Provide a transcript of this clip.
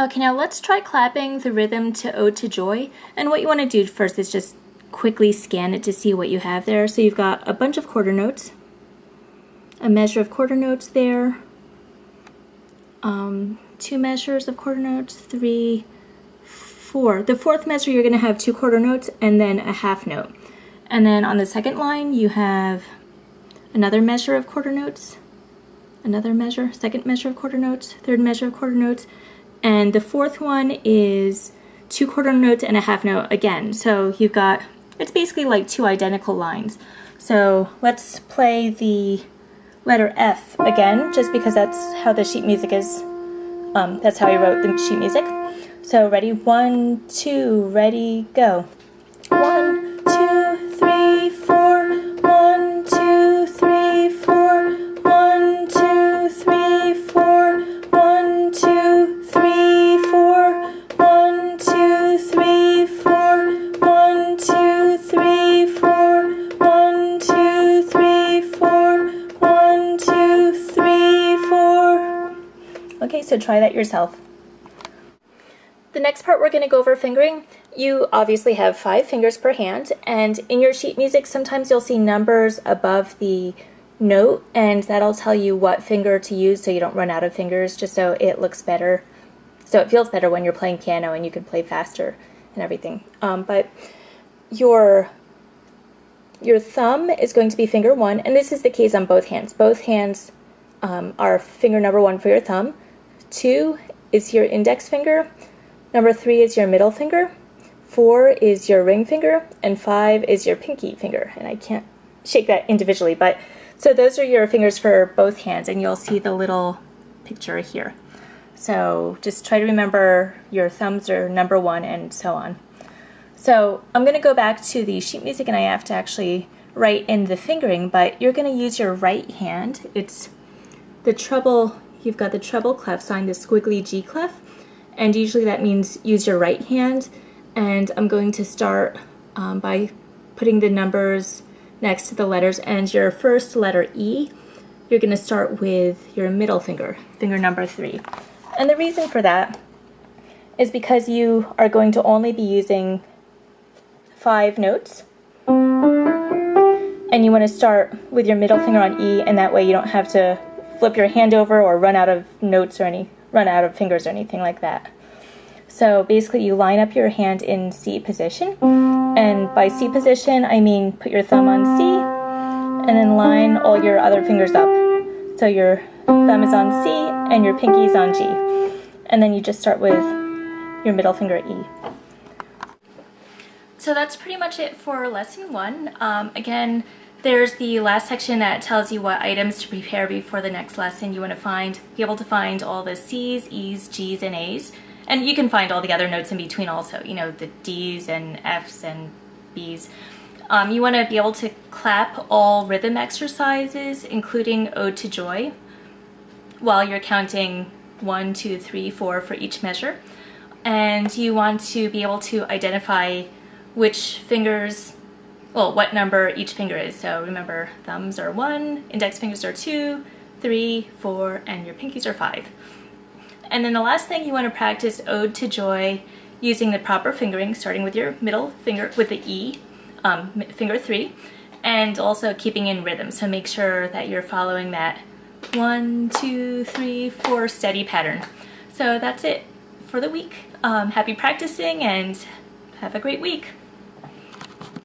Okay, now let's try clapping the rhythm to Ode to Joy. And what you want to do first is just quickly scan it to see what you have there. So you've got a bunch of quarter notes, a measure of quarter notes there, 2 measures of quarter notes, 3, 4. The fourth measure you're going to have 2 quarter notes and then a half note. And then on the second line you have another measure of quarter notes, another measure, second measure of quarter notes, third measure of quarter notes, and the fourth one is 2 quarter notes and a half note again. So you've got, it's basically like 2 identical lines. So let's play the letter F again, just because that's how the sheet music is. That's how I wrote the sheet music. So ready, 1, 2, ready, go. 1, 2, 3, 4. 1, 2, 3, 4. 1, 2, 3, 4. 1, 2, 3, 4. 1, 2, 3, 4. 1, 2, 3, 4. 1, 2, 3, 4. 1, 2, 3, 4. Okay, so try that yourself. The next part we're going to go over fingering. You obviously have 5 fingers per hand, and in your sheet music sometimes you'll see numbers above the note, and that'll tell you what finger to use so you don't run out of fingers, just so it looks better, so it feels better when you're playing piano and you can play faster and everything. But your thumb is going to be finger 1, and this is the case on both hands. Both hands are finger number 1 for your thumb. 2 is your index finger. Number 3 is your middle finger, 4 is your ring finger, and 5 is your pinky finger. And I can't shake that individually, but so those are your fingers for both hands, and you'll see the little picture here. So just try to remember your thumbs are number 1 and so on. So I'm going to go back to the sheet music, and I have to actually write in the fingering, but you're going to use your right hand. It's the treble, you've got the treble clef sign, the squiggly G clef. And usually that means use your right hand, and I'm going to start by putting the numbers next to the letters, and your first letter E, you're going to start with your middle finger, finger number 3. And the reason for that is because you are going to only be using 5 notes, and you want to start with your middle finger on E, and that way you don't have to flip your hand over or run out of notes or run out of fingers or anything like that. So basically you line up your hand in C position, and by C position I mean put your thumb on C and then line all your other fingers up. So your thumb is on C and your pinky is on G, and then you just start with your middle finger E. So that's pretty much it for lesson 1. Again, there's the last section that tells you what items to prepare before the next lesson. You want to be able to find all the C's, E's, G's, and A's. And you can find all the other notes in between also, you know, the D's and F's and B's. You want to be able to clap all rhythm exercises, including Ode to Joy, while you're counting 1, 2, 3, 4 for each measure. And you want to be able to identify which fingers, well, what number each finger is. So remember, thumbs are 1, index fingers are 2, 3, 4, and your pinkies are 5. And then the last thing, you want to practice Ode to Joy using the proper fingering, starting with your middle finger, with the E, finger 3, and also keeping in rhythm. So make sure that you're following that 1, 2, 3, 4 steady pattern. So that's it for the week. Happy practicing and have a great week.